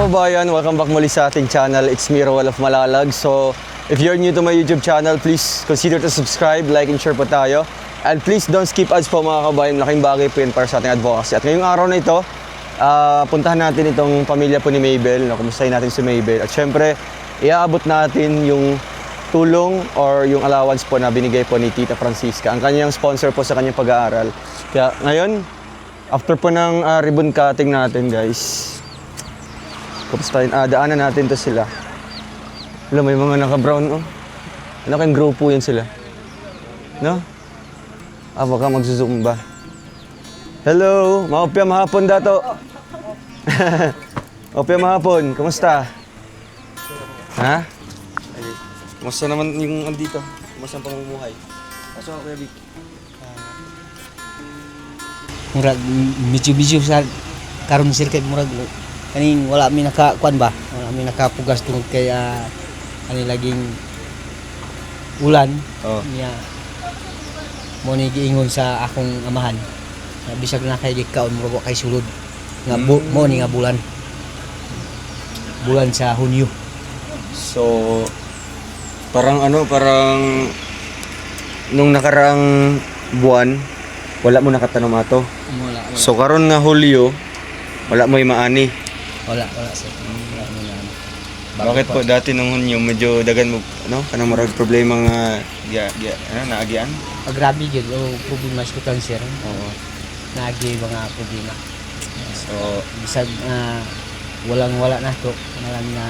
kabayan, welcome back muli sa ating channel. It's me, Roel of Malalag. So, if you're new to my YouTube channel, please consider to subscribe, like, and share po tayo. And please don't skip ads po mga kabayan. Laking bagay po yun para sa ating advocacy. At ngayong araw na ito, puntahan natin itong pamilya po ni Mabel. Kumustahin natin si Mabel. At syempre, iaabot natin yung tulong or yung allowance po na binigay po ni Tita Francisca, ang kanyang sponsor po sa kanyang pag-aaral. Kaya ngayon, after po ng ribbon cutting natin, guys, kapustahin, daanan natin to sila. Alam, may mga naka-brown, oh. Ano kayong grupo yun sila? No? Baka magsusumba. Hello! Maupya mahapon dato. Maupya mahapon. Kumusta? Ha? Kumusta naman yung andito? Kumusta ang pamumuhay? Pasok ako, Kuya Vic. Murag medyo sa karon sir kay murag kaning wala mi nakakuan ba, wala mi nakapugas tungod kay ani laging ulan. Oh. Niya mo ni giingon sa akong amahan na bisag na kay gikaon murag wa kay sulod nga mo ni nga bulan sa Hunyo. So, parang nung nakaraang buwan, wala mo nakatanom ato. Wala. So karon nga Hulyo, wala mo maani. Wala sir. Wala mo na. Bakit po dati nung Hunyo medyo dagan mo kanang marag problema nga naagian? Grabe gyud o problema sa cancer. Oo. Naagi mga problema. So, Bisag walang-wala na to nalang na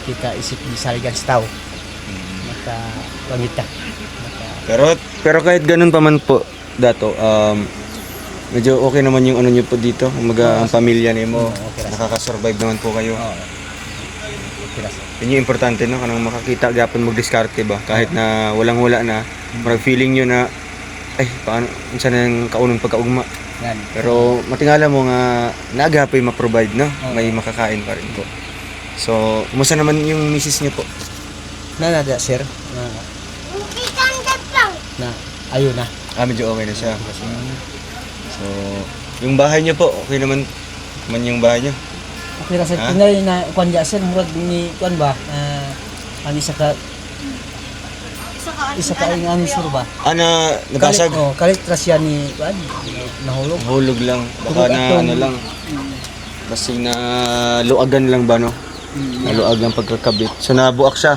kita isip di saligan sa tao. Maka pangita. pero kahit ganun pa man po dato, medyo okay naman yung ano niyo po dito, ang pamilya nimo, okay, nakaka-survive naman po kayo. Okay, sir. Yun yung importante, no? Kanang makakita gapon mag-diskarte ba? Kahit na walang-wala na, marag feeling nyo na, paano, minsan ang kaunong pagkaugma. Yan. Pero matingala mo nga, nagapoy ma-provide, no? May makakain pa rin po. So, kumusta naman yung misis niyo po? Nada sir na ayun na. Medyo okay na siya. So, yung bahay niyo po, okay naman yung bahay niyo? Okay ra sir. Tinay na kuan ja sir murag ni kuan ba ani isa ka ang sur ba? Nabasag? Kalit ra siya ni kuan nahulog. Hulog lang. Baka na lang. Kasi na luagan lang ba, no? Naluag lang pagkakabit. So, nabuak siya.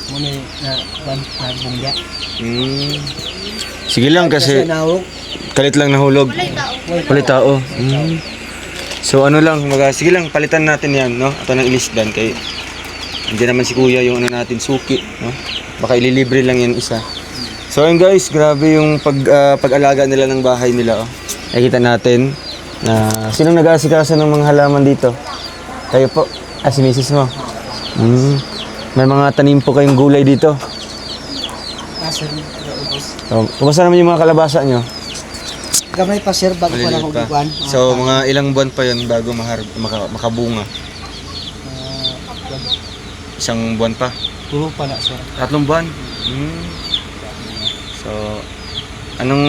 Mo ni na kuan bungya. Sige lang kasi nahulog. kalit lang nahulog. Palit tao. So sige lang, palitan natin yan, no? Ito ng ilisdan kay hindi naman si kuya yung natin suki, no? Baka ililibre lang yan isa. So ayun guys, grabe yung pag-alaga nila ng bahay nila, oh. Nakikita natin na sinong nag-aasikaso ng mga halaman dito? Kayo po. Si misis mo. May mga tanim po kayong gulay dito. Sir, So, kumusta naman yung mga kalabasa nyo? gamay pa sir bago pa na Maliliit pa. kuan. So, mga ilang buwan pa yun bago makabunga? Isang buwan pa? Puro pa na sir. 3 buwan? So, anong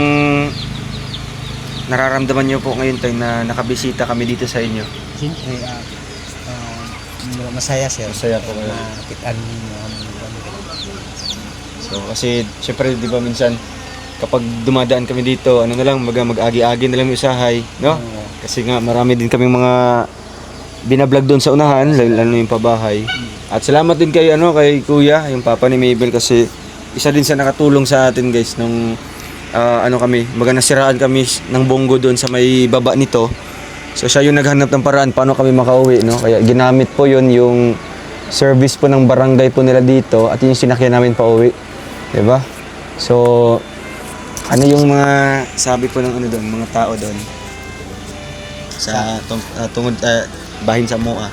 nararamdaman nyo po ngayon tayo na nakabisita kami dito sa inyo? Siyempre masaya sir. Masaya po kayo. Nakitaan So, kasi syempre, di ba minsan, kapag dumadaan kami dito, mag-agi-agi na lang yung usahay, no? Kasi nga, marami din kami mga binablog doon sa unahan, lalo yung pabahay. At salamat din kay Kuya, yung papa ni Mabel, kasi isa din sa nakatulong sa atin, guys, nung nasiraan kami ng bonggo doon sa may baba nito. So, siya yung naghanap ng paraan paano kami makauwi, no? Kaya ginamit po yun yung service po ng barangay po nila dito at yung sinakyan namin pauwi. Diba? So, ano yung mga sabi po ng mga tao doon? Sa tungod bahin sa MOA.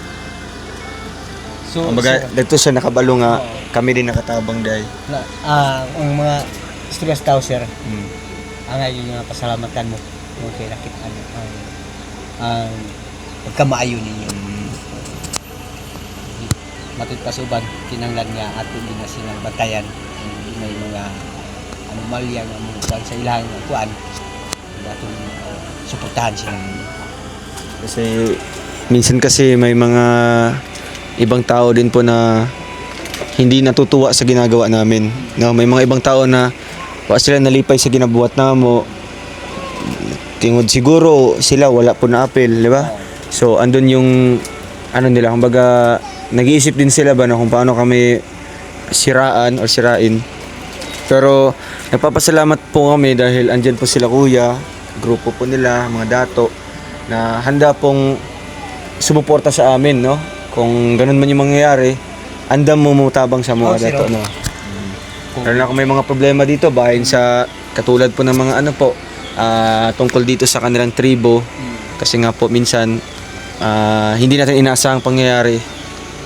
So, dito siya nakabalo nga, kami din nakatabang dahil. Ang mga istorya sa tao sir, ang yung pasalamatan mo kung kaya nakitaan ang pagkamaayo ninyo. Matid pa sa uban, kinanglan nga ato din na silang batayan. May mga anomalya nga mga sa ilang kuan. Datong suportahan sila. Kasi minsan kasi may mga ibang tao din po na hindi natutuwa sa ginagawa namin. No, may mga ibang tao na wala sila nalipay sa ginabuhat namo. Tingod siguro sila wala po na apel, di ba? So andun yung ano nila, kumbaga nag-iisip din sila ba na kung paano kami siraan or sirain. Pero nagpapasalamat po kami dahil andyan po sila kuya, grupo po nila, mga dato na handa pong sumuporta sa amin, no? Kung ganun man yung mangyayari, andam mo mutabang sa mga dato, no? Lalo na kung may mga problema dito, bahin sa katulad po ng mga ano po, tungkol dito sa kanilang tribo. Kasi nga po minsan, hindi natin inaasahang pangyayari,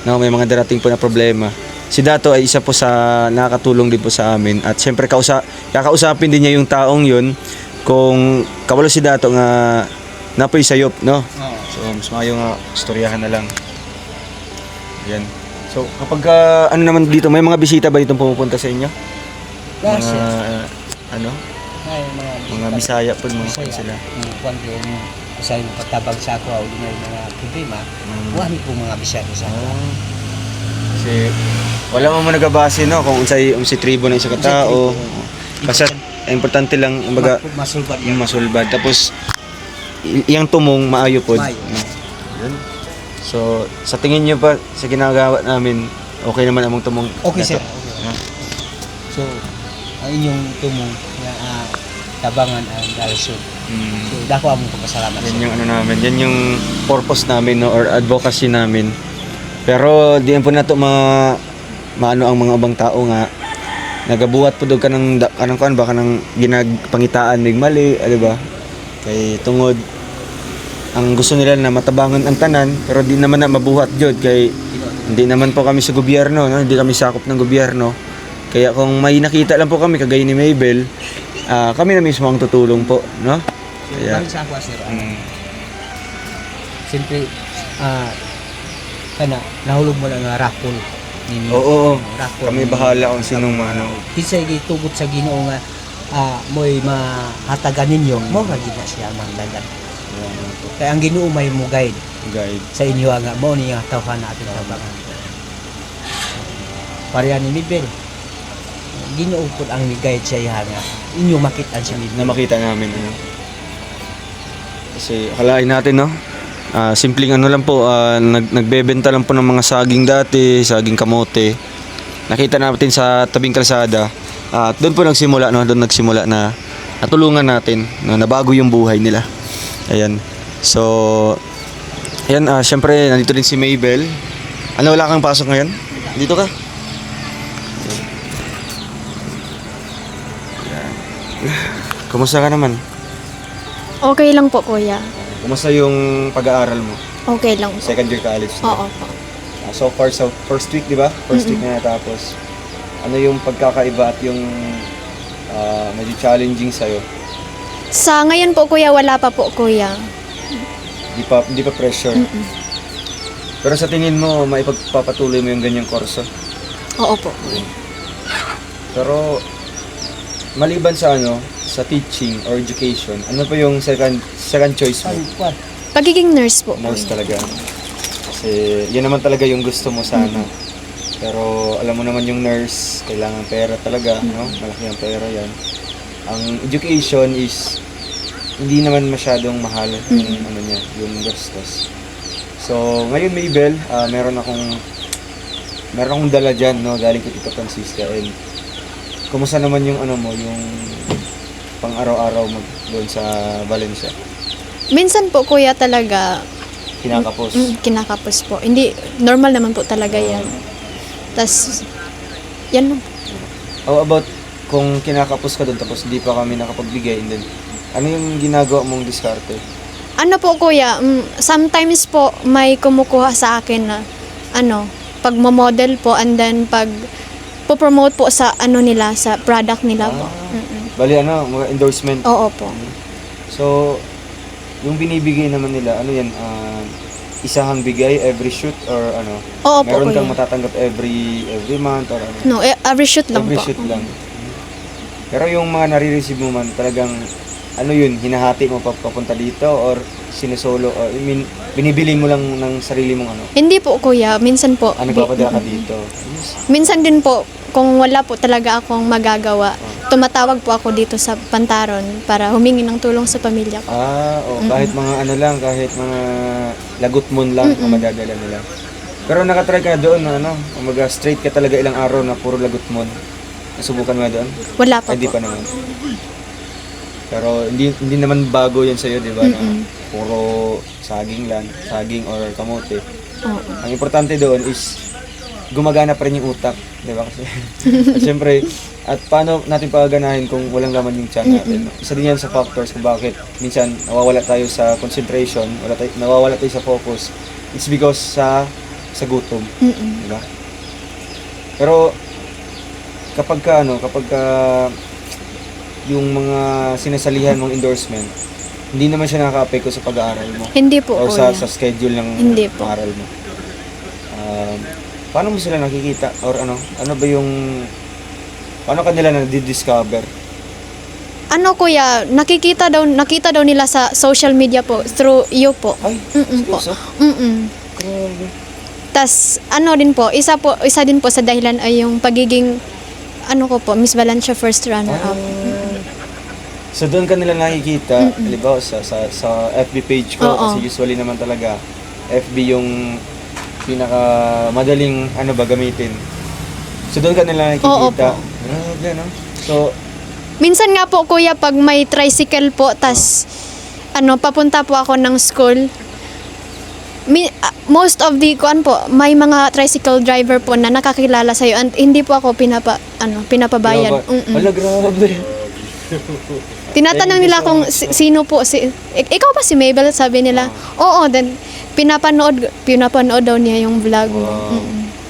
no? May mga darating po na problema. Si Dato ay isa po sa nakakatulong din po sa amin. At syempre kakausapin din niya yung taong yun kung kabalo si Dato nga napoy sayop, no? So mas maayo nga istoryahan na lang. Yan. So kapag ano naman dito, may mga bisita ba ditong pumupunta sa inyo? Kasi Ano? ay Mga Bisaya po mga Bisaya. sila. Kwan ko yung isa yung pagtabag sa ako o may mga problema. Wala po mga Bisaya sa ako. Kasi wala mo nagabase, no, kung unsay tribo ng isa ka tao. Basta importante lang kumbaga Masulbad yung masulbad. Tapos iyang tumong maayo pod. Maayo. Yun. So sa tingin niyo ba sa ginagawa namin okay naman among tumong? Okay, sir. nato? Okay. So, ang inyong tumong na tabangan ang dalsod. So, dako among pagpasalamat Yan sir. yung ano namin, yan yung purpose namin, no, or advocacy namin. Pero diyan po nato maano ang mga ibang tao nga nagabuhat po dog kanang kuan ba kanang ginagpangitaan mig mali, di ba? Kay tungod ang gusto nila na matabangan ang tanan pero di naman na mabuhat jud kay hindi naman po kami sa gobyerno, no? Hindi kami sakop ng gobyerno. Kaya kung may nakita lang po kami kagaya ni Mabel, kami na mismo ang tutulong po, no? So, Kaya balik sa ako sir. Siyempre, kana nahulog mo lang nga raffle. oo, Raffle. kami bahala kung sinong ano. Kinsa gitugot sa Ginoo nga mo'y mahatagan ninyo, mo ra gid na siya mandagan. Kaya ang Ginoo may mo guide Guide. sa inyo nga mo niya tawhan natin tabangan. Pareha ni Mibel. Ginoo pud ang guide sa iya nga inyo makita siya Mibel. Na makita namin, ano. Kasi akalain natin, no? Simpleng ano lang po, nagbebenta lang po ng mga saging dati, saging kamote. Nakita natin sa tabing kalsada. At doon po nagsimula, no? Doon nagsimula na natulungan natin, no? Nabago yung buhay nila. Ayan. So, ayan, syempre, nandito din si Mabel. Ano, wala kang pasok ngayon? Dito ka? Ayan. Kumusta ka naman? Okay lang po, kuya. Kumusta yung pag-aaral mo? Okay lang po. Second year college na. Oo po. So far, sa first week, di ba? First week na natapos. Ano yung pagkakaiba at yung medyo challenging sa'yo? Sa ngayon po, kuya, wala pa po, kuya. Di pa pressure. Pero sa tingin mo, maipagpapatuloy mo yung ganyang kurso? Oo po. Pero, maliban sa sa teaching or education, ano pa yung second choice mo? Kwan. Pagiging nurse po, Nurse kuya. talaga. Kasi, yan naman talaga yung gusto mo sana. Pero, alam mo naman yung nurse, kailangan pera talaga, no? Malaki ang pera yan. Ang education is, hindi naman masyadong mahal yung niya, yung gastos. So, ngayon Mabel, meron akong dala dyan, no? Galing kay Tita Francisca. And, kumusta naman yung yung pang araw-araw doon sa Valencia? Minsan po, kuya, talaga, Kinakapos. kinakapos po. Hindi, normal naman po talaga yan. Tas, yan lang. How about kung kinakapos ka doon tapos hindi pa kami nakapagbigay, and then, ano yung ginagawa mong diskarte? Ano po, kuya, sometimes po, may kumukuha sa akin na, pag-model po, and then pag po-promote po sa nila, sa product nila po. Bali, mga endorsement. Oo po. So, yung binibigay naman nila, ano yan, isahang bigay every shoot or ano? Oo po, Meron kuya. kang matatanggap every month or ano? No, every shoot lang Every po. shoot lang. Pero yung mga nare-receive mo man, talagang ano yun, hinahati mo papunta dito or sinusolo or I mean, binibili mo lang ng sarili mong ano? Hindi po kuya, minsan po. Nagpapadala ka dito? Minsan din po, kung wala po talaga akong magagawa, tumatawag po ako dito sa Pantaron para humingi ng tulong sa pamilya ko. Kahit mga ano lang, kahit mga lagutmon lang ang madadala nila. Pero nakatry ka doon na ano, umaga straight ka talaga ilang araw na puro lagutmon. Nasubukan mo na doon? Wala pa Hindi po. pa naman. Pero hindi naman bago 'yan sa iyo, 'di ba? Na puro saging lang, saging or kamote. Oo. Ang importante doon is gumagana pa rin yung utak, 'di ba? Kasi at syempre, at paano natin pagaganahin kung walang laman yung tiyan natin? Isa din yan sa factors kung bakit minsan nawawala tayo sa concentration, nawawala tayo sa focus. It's because sa gutom, 'di ba? Pero kapag yung mga sinasalihan mong endorsement, hindi naman siya nakaka-apekto sa pag-aaral mo Hindi po or kuya. sa schedule ng Hindi po. pag-aaral mo. Paano mo sila nakikita or ano ba yung paano kanila na-discover? Ano kuya, nakita daw nila sa social media po through you po. Ay, Po. seryoso? Grabe. Tas ano din po, isa din po sa dahilan ay yung pagiging ano ko po, Miss Valencia first runner up. So doon ka nila nakikita, halimbawa sa FB page ko, Oo. kasi usually naman talaga FB yung pinaka madaling ano ba gamitin. So doon ka nila Oo nakikita. po. Grabe, no? So Minsan nga po kuya pag may tricycle po tas papunta po ako ng school. Most of the may mga tricycle driver po na nakakilala sa and hindi po ako pinapabayad. Wala, grabe. Tinatanong nila kung sino po ikaw ba si Mabel, sabi nila. Oo, then pinapanood daw niya yung vlog mo. Wow.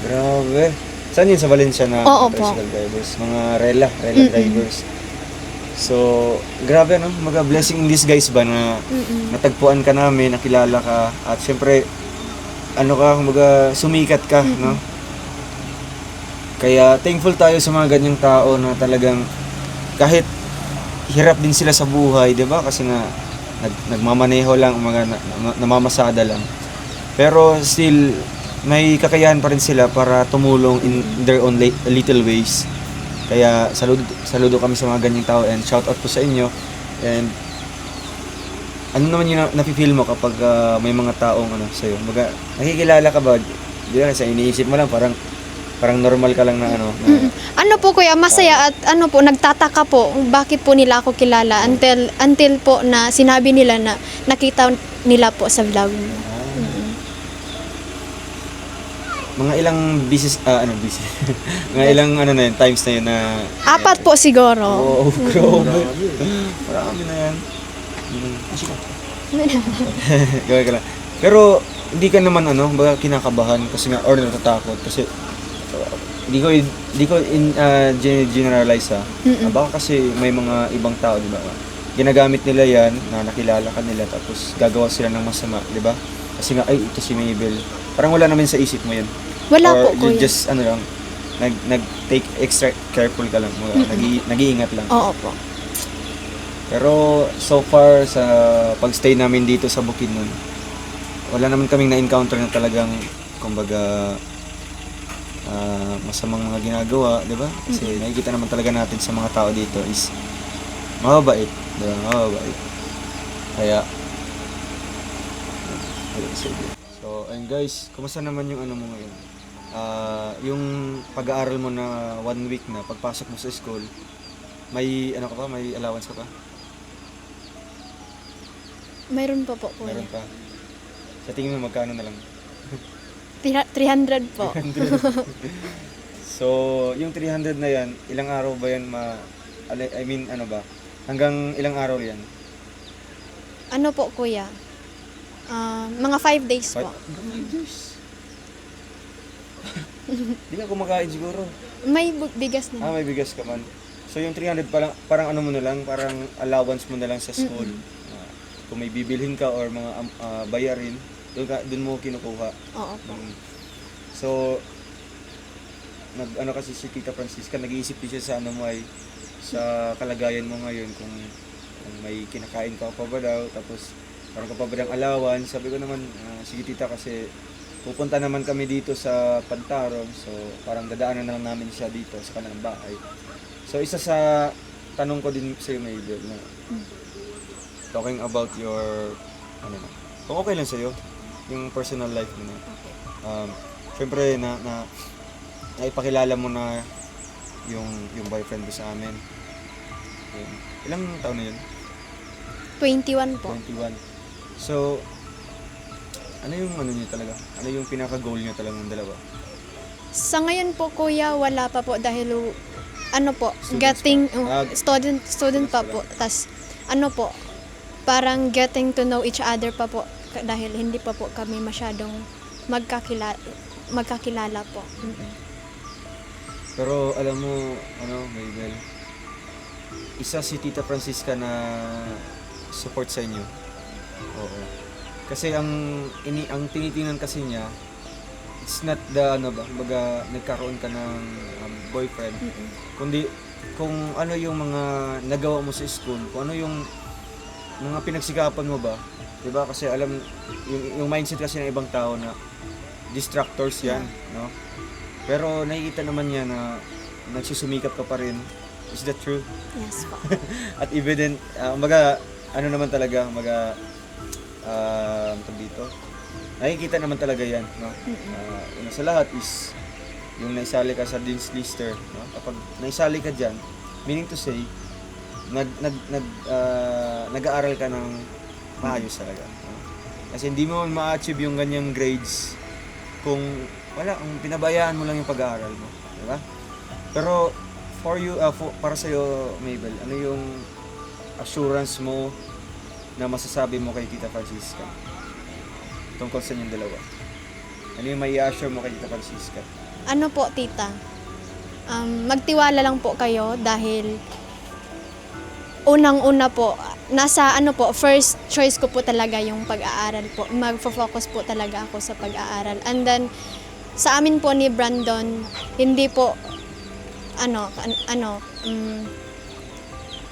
Grabe. Saan yun sa Valencia na Oo po. tricycle drivers? Mga rela drivers. So, grabe no? Mga blessing in disguise ba na natagpuan ka namin, nakilala ka, at syempre, sumikat ka, no? Kaya thankful tayo sa mga ganyang tao na talagang kahit hirap din sila sa buhay, 'di ba? Kasi nga nagmamaneho lang, namamasada lang. Pero still may kakayahan pa rin sila para tumulong in their own little ways. Kaya saludo kami sa mga ganyang tao and shout out po sa inyo. And ano naman yung nafe-feel mo kapag may mga taong sa iyo? Nakikilala ka ba? Di ba kasi iniisip mo lang parang normal ka lang na Ano po kuya, masaya at nagtataka po bakit po nila ako kilala until po na sinabi nila na nakita nila po sa vlog mo. mga ilang business mga ilang na yun, times na yun na 4 po siguro. oh, grabe. Marami na yan. Gawin ka lang. Pero hindi ka naman baga kinakabahan kasi nga or natatakot kasi hindi ko generalize baka kasi may mga ibang tao, di ba? Ginagamit nila yan na nakilala ka nila tapos gagawa sila ng masama, di ba? Kasi nga ito si Mabel. Parang wala naman sa isip mo yun. Wala or po you kuya. just nag-take extra careful ka lang. Nag-iingat lang. Oo po. Pero so far sa pagstay namin dito sa Bukidnon, wala naman kaming na-encounter na talagang kumbaga masamang mga ginagawa, di ba? Kasi nakikita naman talaga natin sa mga tao dito is mababait, di ba? Mababait. Kaya so, and guys, kumusta naman yung mo ngayon? Yung pag-aaral mo na 1 week na pagpasok mo sa school, may may allowance ka pa? Mayroon pa po kuya. Meron pa. Sa tingin mo magkano na lang? 300 po. So, yung 300 na yan, ilang araw ba yan hanggang ilang araw yan? Ano po kuya? Mga 5 days po. 5 days? Hindi ka kumakain siguro. May bigas na. May bigas ka man. So, yung 300 parang mo na lang, parang allowance mo na lang sa school. Kung may bibilhin ka or mga bayarin, doon mo kinukuha. Oo po. So, kasi si Tita Francisca, nag-iisip din siya sa sa kalagayan mo ngayon kung kung may kinakain ka pa ba daw, tapos parang ka pa ba ng allowance. Sabi ko naman, sige tita, kasi pupunta naman kami dito sa Pantarong, so parang dadaanan na lang namin siya dito sa kanilang bahay. So isa sa tanong ko din sa iyo, Mabel, na talking about your, ano na, kung okay lang sa'yo, yung personal life mo na. Siyempre, naipakilala mo na yung boyfriend mo sa amin. Yun. Ilang taon na yun? 21 po. 21. So, ano yung ano niyo talaga? Ano yung pinaka-goal niyo talaga ng dalawa? Sa ngayon po kuya, wala pa po dahil ano po, Students getting pa. student pa po. Tas ano po, parang getting to know each other pa po dahil hindi pa po kami masyadong magkakilala po. Pero alam mo, Mabel, isa si Tita Francisca na support sa inyo. Oo. Kasi ang tinitingnan kasi niya, it's not the kumbaga nagkaroon ka ng boyfriend, kundi kung ano yung mga nagawa mo sa school, kung ano yung mga pinagsikapan mo ba, 'di ba? Kasi alam yung mindset kasi ng ibang tao na distractors 'yan, no? Pero nakikita naman niya na nagsusumikap ka pa rin. Is that true? Yes po. At evident, kumbaga ano naman talaga, kumbaga dito. Nakikita naman talaga 'yan, no? Una sa lahat is yung naisali ka sa Dean's Lister, no? Kapag naisali ka diyan, meaning to say, nag-aaral ka ng maayos talaga, no? Kasi hindi mo ma-achieve yung ganyang grades kung kung pinabayaan mo lang yung pag-aaral mo, di ba? Pero for you, para sa iyo, Mabel, ano yung assurance mo na masasabi mo kay Tita Francisca tungkol sa inyong dalawa? Ano yung may i-assure mo kay Tita Francisca? Ano po tita? Magtiwala lang po kayo dahil unang-una po, nasa first choice ko po talaga yung pag-aaral po. Magfo-focus po talaga ako sa pag-aaral. And then, sa amin po ni Brandon, hindi po,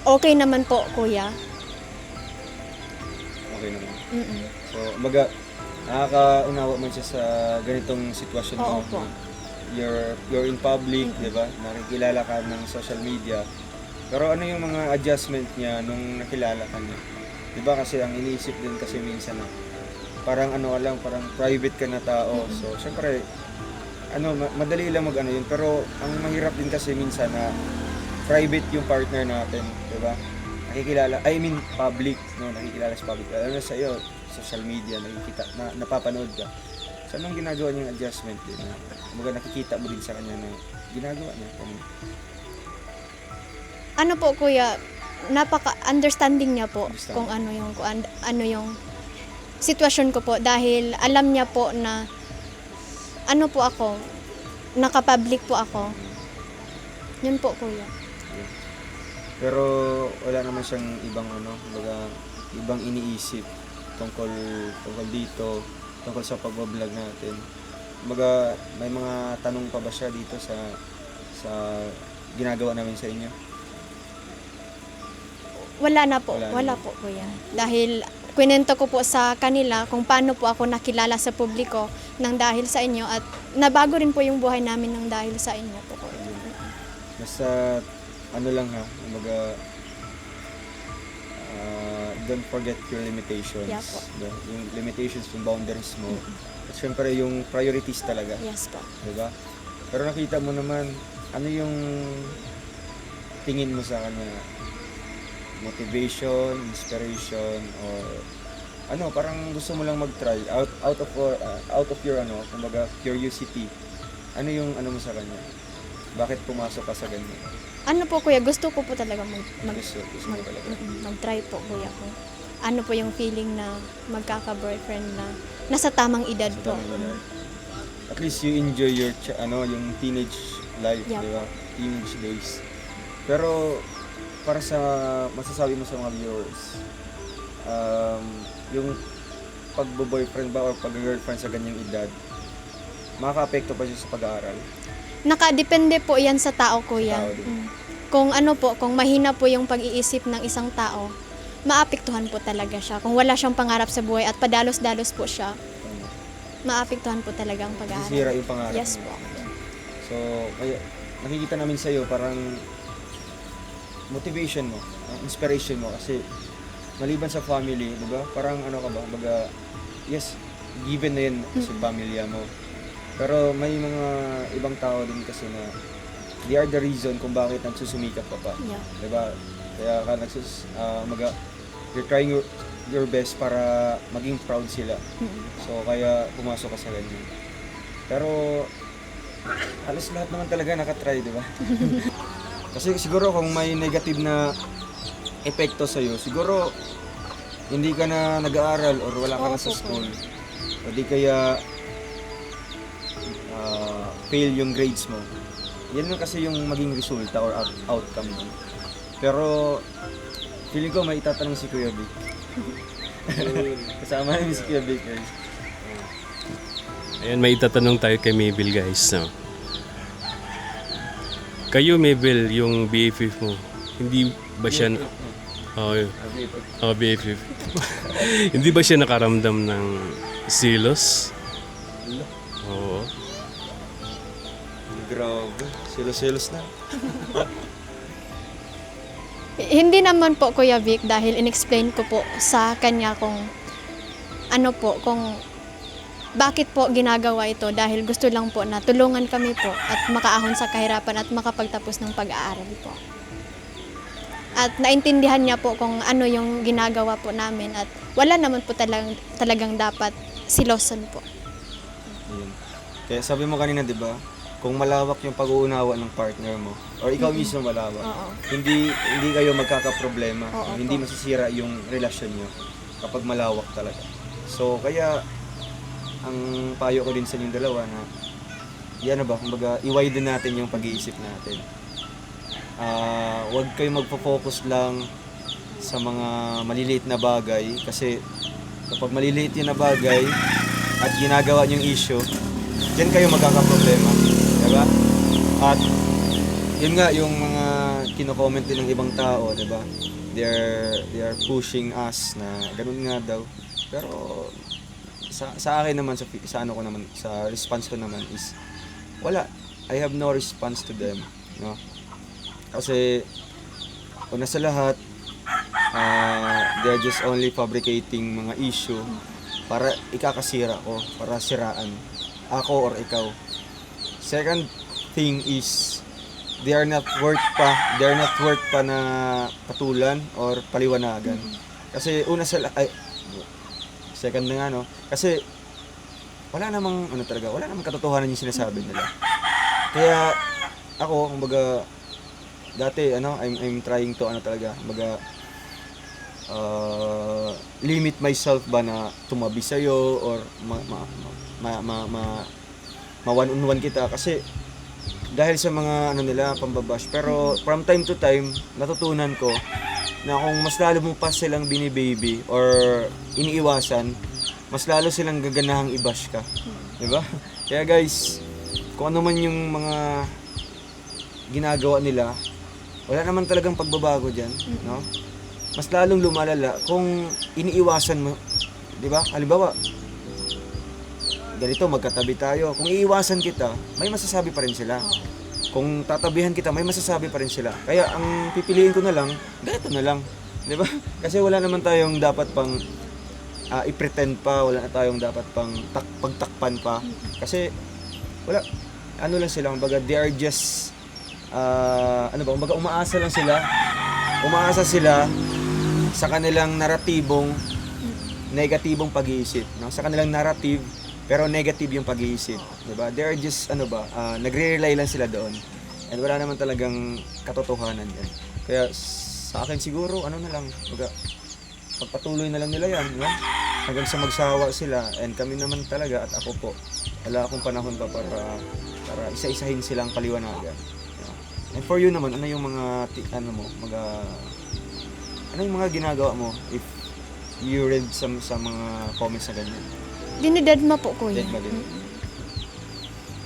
okay naman po, kuya. Okay naman. Mm-mm. So, nakakaunawa man siya sa ganitong sitwasyon mo. Oo po. You're in public, di ba? Nakikilala ka ng social media. Pero ano yung mga adjustment niya nung nakilala ka niya? Di ba kasi ang iniisip din kasi minsan na parang parang private ka na tao. So, syempre, madali lang yun. Pero ang mahirap din kasi minsan na private yung partner natin, di ba? Public, no? Nakikilala sa public. Alam na sa'yo, social media, nakikita, napapanood ka. So, anong ginagawa niyang adjustment din? Nakikita mo din sa kanya na ginagawa niya. Ano po kuya, napaka-understanding niya po Understand. kung ano yung sitwasyon ko po dahil alam niya po na naka-public po ako. Yun po kuya. Pero wala naman siyang ibang iniisip tungkol dito, tungkol sa pag-vlog natin. May mga tanong pa ba siya dito sa ginagawa namin sa inyo? Wala na po kuya. Dahil kwento ko po sa kanila kung paano po ako nakilala sa publiko nang dahil sa inyo at nabago rin po yung buhay namin nang dahil sa inyo po. Basta lang don't forget your limitations. Yeah po. Yung limitations, yung boundaries mo. At syempre yung priorities talaga. Yes po. Diba? Pero nakita mo naman, ano yung tingin mo sa kanya? Motivation, inspiration, or parang gusto mo lang mag-try out of your curiosity. Ano yung mo sa kanya? Bakit pumasok ka sa ganyan? Ano po kuya, gusto ko po talaga Gusto mo talaga. mag-try po kuya ko. Ano po yung feeling na magkaka-boyfriend na nasa tamang edad po. At least you enjoy your yung teenage life, Yep. di ba? Teenage days. Pero para sa masasabi mo sa mga viewers, yung pagbo-boyfriend ba or pag-girlfriend sa ganyang edad, makaka-apekto pa siya sa pag-aaral? Nakadepende po yan sa tao kuya. Tao din. Kung kung mahina po yung pag-iisip ng isang tao, maapektuhan po talaga siya. Kung wala siyang pangarap sa buhay at padalos-dalos po siya, maapektuhan po talaga ang pag-aaral. Sisira yung pangarap Yes mo. po. So, kaya nakikita namin sa'yo parang motivation mo, inspiration mo kasi maliban sa family, di ba? Parang ano ka ba? Baga, yes, given na yun sa pamilya mo. Pero may mga ibang tao din kasi na they are the reason kung bakit nagsusumikap ka pa. Yeah. Di ba? Kaya ka you're trying your best para maging proud sila. So, kaya pumasok ka sa ganyan. Pero, halos lahat naman talaga nakatry, di ba? Kasi siguro kung may negative na epekto sa'yo, siguro hindi ka na nag-aaral or wala ka na sa school. O di kaya fail yung grades mo. Yan lang kasi yung maging resulta or outcome mo. Pero feeling ko may itatanong si Kuya Vic. Kasama namin si Kuya Vic, guys. Ayan, may itatanong tayo kay Mabel, guys. No? Kayo, Mabel, yung BFF mo, hindi ba siya... BFF. Hindi ba siya nakaramdam ng silos? Oo. Grabe, silos-silos na. Hindi naman po, Kuya Vic, dahil in-explain ko po sa kanya kung ano po, kung bakit po ginagawa ito, dahil gusto lang po na tulungan kami po at makaahon sa kahirapan at makapagtapos ng pag-aaral po. At naintindihan niya po kung ano yung ginagawa po namin at wala naman po talagang dapat silosan po. Ayun. Kaya sabi mo kanina, di ba? Kung malawak yung pag-uunawa ng partner mo, or ikaw mismo malawak, Oo. hindi kayo magkakaproblema, Oo hindi po. masisira yung relasyon nyo kapag malawak talaga. So, kaya, ang payo ko din sa inyong dalawa na, yan na ba, kumbaga, i-widen natin yung pag-iisip natin. Huwag kayo magpo-focus lang sa mga maliliit na bagay, kasi kapag maliliit yun na bagay, at ginagawa niyong issue, diyan kayo magkakaproblema. Diba? At yun nga yung mga kino-comment din ng ibang tao, diba? They are pushing us na ganun nga daw. Pero sa akin naman, sa ano ko naman, sa response ko naman is wala. I have no response to them, no? Kasi una sa lahat, they're just only fabricating mga issue para ikakasira ko, para siraan ako or ikaw. Second thing is they're not worth pa na patulan or paliwanagan. Kasi una sa second na nga, no? Kasi wala namang wala namang katotohanan yung sinasabi nila. Kaya ako, kumbaga dati I'm trying to kumbaga limit myself ba na tumabi sa'yo or ma-one-on-one kita kasi dahil sa mga nila pambabash. Pero from time to time natutunan ko na kung mas lalo mo pa silang binibaby or iniiwasan, mas lalo silang gaganahang i-bash ka, di ba? Kaya guys, kung ano man yung mga ginagawa nila, wala naman talagang pagbabago diyan, no? Mas lalong lumalala kung iniiwasan mo, di ba? Halimbawa, ganito, magkatabi tayo. Kung iiwasan kita, may masasabi pa rin sila. Kung tatabihan kita, may masasabi pa rin sila. Kaya ang pipiliin ko na lang, ganito na lang. Di ba? Kasi wala naman tayong dapat pang i-pretend pa, wala na tayong dapat pang pagtakpan pa. Kasi wala, ano lang sila, kumbaga they are just kumbaga umaasa lang sila. Umaasa sila sa kanilang negatibong pag-iisip, no? Sa kanilang narrative, pero negative yung pag-iisip, di ba? They're just nagre-rely lang sila doon. And wala naman talagang katotohanan yan. Kaya sa akin siguro na lang, pagpatuloy na lang nila yan, no? Hanggang sa magsawa sila, and kami naman talaga at ako po, wala akong panahon pa para isa-isahin silang paliwanagan. And for you naman, ano yung mga ano yung mga ginagawa mo if you read sa mga comments na ganyan? Dinidedma po, Kuya. Dead ba din?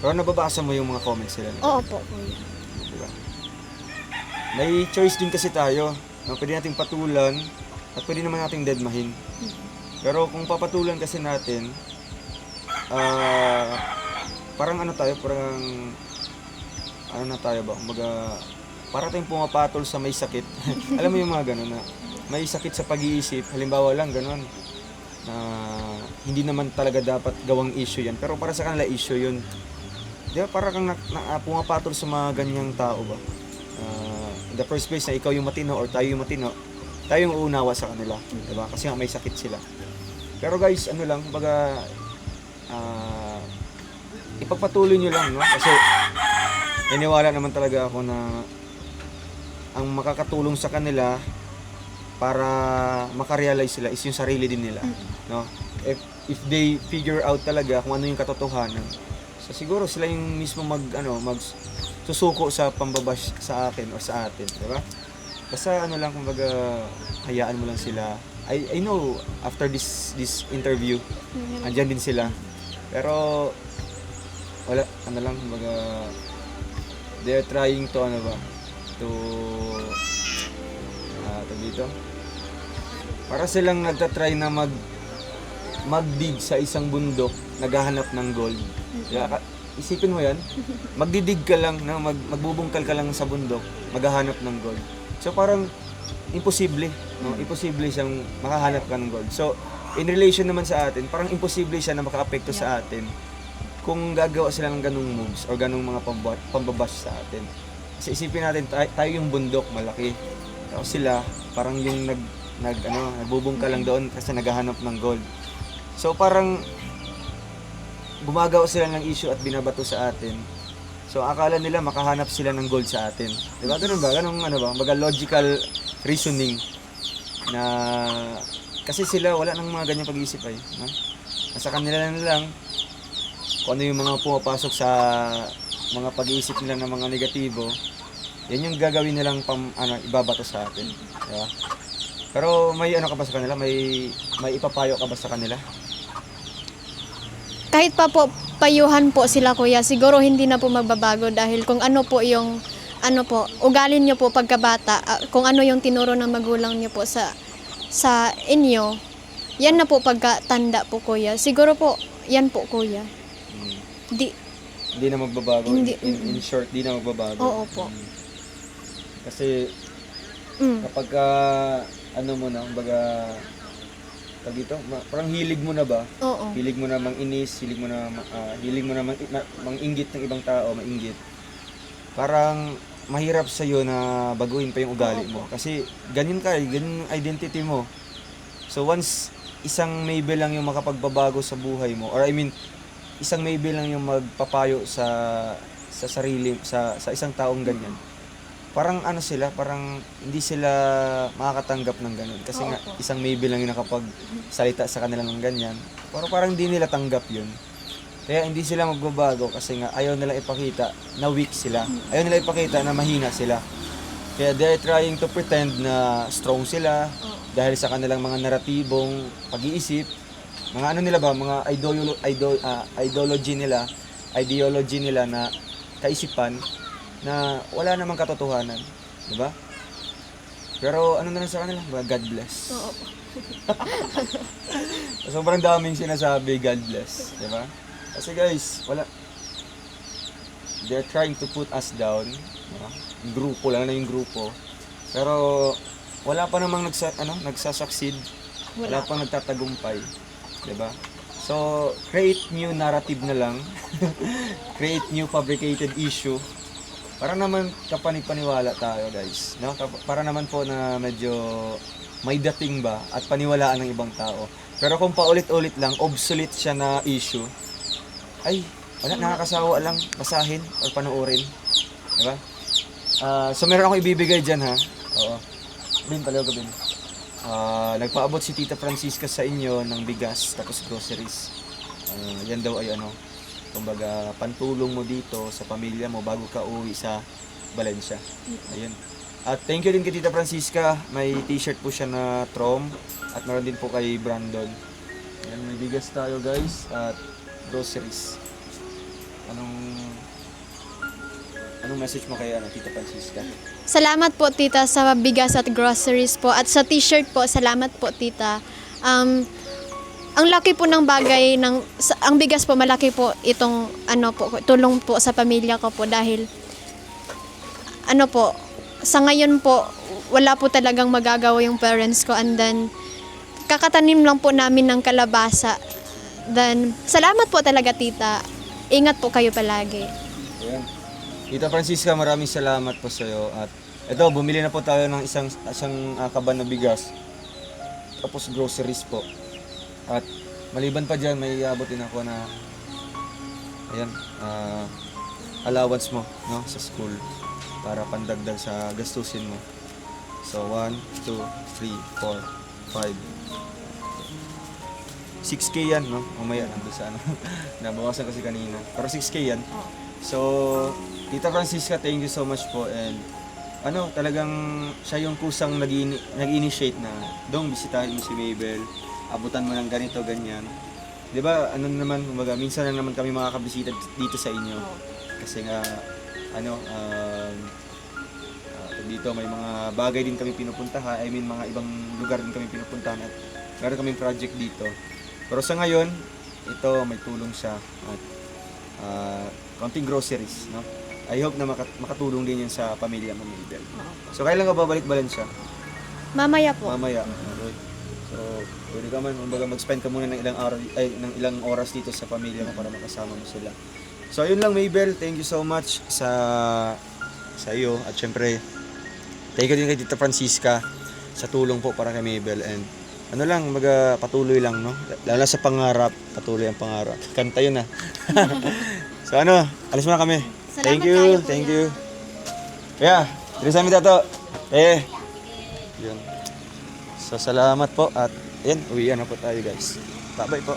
Pero nababasa mo yung mga comments nila? Oo po, Kuya. Diba? May choice din kasi tayo. Pwede nating patulan At pwede naman nating deadmahin. Pero kung papatulan kasi natin, parang ano tayo, parang ano na tayo ba? Kumbaga, para tayong pumapatol sa may sakit. Alam mo yung mga ganun na may sakit sa pag-iisip, halimbawa lang ganun, na hindi naman talaga dapat gawang issue yan. Pero para sa kanila issue yun. Di ba parang kang pumapatol sa mga ganyang tao ba? In the first place na ikaw yung matino or tayo yung matino, tayo yung uunawa sa kanila. Di ba? Kasi nga may sakit sila. Pero guys, ano lang, kumbaga, ipagpatuloy nyo lang, no? Kasi naniwala naman talaga ako na ang makakatulong sa kanila para makarealize sila is yung sarili din nila, no? If they figure out talaga kung ano yung katotohanan, so siguro sila yung mismo magsusuko sa pambabash sa akin o sa atin, di ba? Basta ano lang, kumbaga, hayaan mo lang sila. I know after this interview, andyan din sila. Pero wala, ano lang, kumbaga, they're trying to dito. Para silang nagtatry na magdig sa isang bundok, naghahanap ng gold. Kaya, isipin mo yan, magdidig ka lang, magbubungkal ka lang sa bundok, maghahanap ng gold. So parang imposible, no? Imposible siyang makahanap ka ng gold. So in relation naman sa atin, parang imposible siya na makaapekto sa atin kung gagawa sila ng ganung moves o ganung mga pambabash sa atin. Kasi isipin natin, tayo yung bundok, malaki. Tapos sila, parang yung nagbubungkal lang doon kasi naghahanap ng gold. So parang gumagawa sila ng issue at binabato sa atin. So akala nila makahanap sila ng gold sa atin. Di ba? Ganun ba? Ganun baga logical reasoning na kasi sila wala nang mga ganyang pag-iisip ay. No? Nasa kanila na lang kung ano yung mga pumapasok sa mga pag-iisip nila ng mga negatibo, yan yung gagawin nilang ibabato sa atin. Diba? Pero may ano ka ba sa kanila? May ipapayo ka ba sa kanila? Kahit pa po payuhan po sila kuya, siguro hindi na po magbabago dahil kung ano po yung ugalin niyo po pagkabata, kung ano yung tinuro ng magulang niyo po sa inyo, yan na po pagkatanda po kuya. Siguro po, yan po kuya. Hindi na magbabago. Hindi, in short, di na magbabago. Oo po. Kasi kapag kumbaga dito, parang hilig mo na ba? Oo. Hilig mo na manginis, hilig mo na manginggit ng ibang tao, mainggit. Parang mahirap sa iyo na baguhin pa yung ugali mo kasi ganyan yung identity mo. So once isang maybe lang yung makapagbabago sa buhay mo, or I mean isang maybe lang yung magpapayo sa sarili sa isang taong ganyan. Parang parang hindi sila makakatanggap ng ganun. Kasi nga, isang maybe lang yung nakapagsalita sa kanila ng ganyan. Pero parang hindi nila tanggap yun. Kaya hindi sila magbabago kasi nga ayaw nila ipakita na weak sila. Ayaw nila ipakita na mahina sila. Kaya they're trying to pretend na strong sila dahil sa kanilang mga naratibong pag-iisip. Mga nila ba, mga ideology nila na kaisipan na wala namang katotohanan, di ba? Pero ano na lang sa kanila? God bless. Oo. Sobrang daming sinasabi, God bless, di ba? Kasi guys, they're trying to put us down, di ba? Grupo lang na yung grupo. Pero wala pa namang nagsasucceed. Wala pang nagtatagumpay, di ba? So, create new narrative na lang. Create new fabricated issue. Para naman kapanipaniwala tayo guys, no? Para naman po na medyo may dating ba at paniwalaan ng ibang tao. Pero kung paulit-ulit lang, obsolete siya na issue, ay, wala, nakakasawa lang basahin or panoorin. Diba? So meron akong ibibigay dyan ha. Oo. Bin, palaw ka bin. Nagpaabot si Tita Francisca sa inyo ng bigas tapos groceries. Yan daw ay kumbaga pantulong mo dito sa pamilya mo bago ka uwi sa Valencia. Ayun. At thank you din kay Tita Francisca. May t-shirt po siya na Trom at meron din po kay Brandon. Ayan, may bigas tayo guys at groceries. Anong message mo kay Tita Francisca? Salamat po tita sa bigas at groceries po at sa t-shirt po. Salamat po tita. Ang laki po ng bagay ang bigas po malaki po itong tulong po sa pamilya ko po dahil sa ngayon po wala po talagang magagawa yung parents ko and then kakatanim lang po namin ng kalabasa. Then salamat po talaga tita. Ingat po kayo palagi. Ayan. Tita Francisca, maraming salamat po sa iyo. At ito, bumili na po tayo ng isang kaban na bigas. Tapos groceries po. At maliban pa dyan, may iabotin ako na ayan, allowance mo, no, sa school para pandagdag sa gastusin mo. So 1, 2, 3, 4, 5, 6K yan, no? Umaya nandun sa nabawasan kasi kanina. Pero 6K yan. So, Tita Francisca, thank you so much po. And talagang siya yung kusang nag-initiate na, Dong, bisitahin mo si Mabel, abutan mo ng ganito, ganyan. Di ba, minsan na naman kami makakabisita dito sa inyo. Kasi nga, dito may mga bagay din kami pinupuntahan, mga ibang lugar din kami pinupuntahan at meron kaming project dito. Pero sa ngayon, ito may tulong siya at konting groceries, no? I hope na makatulong din yan sa pamilya mo, Mabel. So, kailan ka babalik-balan siya? Mamaya po. Mamaya. Okay. So, pwede ka man, mag-spend ka muna ng ilang oras dito sa pamilya mo para makasama mo sila. So, ayun lang, Mabel. Thank you so much sa iyo. At syempre, thank you din kay Tita Francisca sa tulong po para kay Mabel. And patuloy lang, no? Lalo sa pangarap, patuloy ang pangarap. Kanta yun, So, alis muna kami. Salamat Thank you, kayo, thank kuya. you. Kaya, terima kasih tato. Yun. So, salamat po at uwian na po tayo, guys. Bye-bye po.